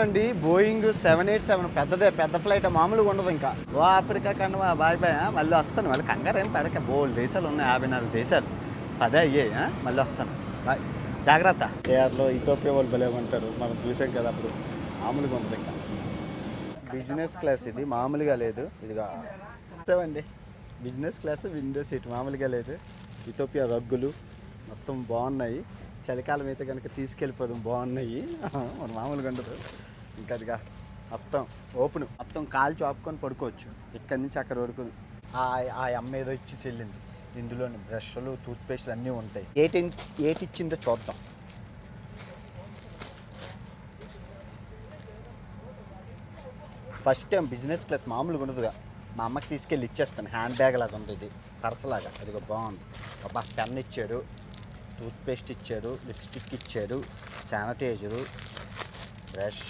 అండి బోయింగ్ 787 పెద్ద ఫ్లైట్ మామూలుగా ఉండదు. ఇంకా ఓ ఆఫ్రికా కన్నా బాయ్ బాయ్ మళ్ళీ వస్తాను. మళ్ళీ కంగారు ఏం పడక, బోల్డ్ దేశాలు ఉన్నాయి, 54 దేశాలు, 10 అయ్యాయి. మళ్ళీ వస్తాను, బాయ్, జాగ్రత్త. కేఆర్లో ఇథోపియా వాళ్ళు భలేమంటారు, మనం చూసాం కదా అప్పుడు. మామూలుగా ఉంది ఇంకా. బిజినెస్ క్లాస్ ఇది, మామూలుగా లేదు. ఇదిగా అండి బిజినెస్ క్లాస్, విండో సీట్ మామూలుగా లేదు. ఇథోపియా రగ్గులు మొత్తం బాగున్నాయి. చలికాలం అయితే కనుక తీసుకెళ్ళిపోదాం, బాగున్నాయి. మన మామూలుగా ఉండదు. ఇంకా అదిగా మొత్తం ఓపెన్, మొత్తం కాలు చాపుకొని పడుకోవచ్చు ఇక్కడి నుంచి అక్కడ వరకు. ఆ అమ్మ ఏదో ఇచ్చేసి వెళ్ళింది. ఇందులోని బ్రష్లు, టూత్పేస్ట్లు అన్నీ ఉంటాయి. ఏటి ఇచ్చిందో చూద్దాం. ఫస్ట్ టైం బిజినెస్ క్లాస్ మామూలుగా ఉండదుగా. మా అమ్మకి తీసుకెళ్ళి ఇచ్చేస్తాను. హ్యాండ్ బ్యాగ్ లాగా ఉంది ఇది, పర్స్ లాగా. అదిగో బాగుంది. అబ్బా, పెన్ ఇచ్చారు, టూత్పేస్ట్ ఇచ్చారు, లిప్స్టిక్ ఇచ్చారు, శానిటైజరు, బ్రష్,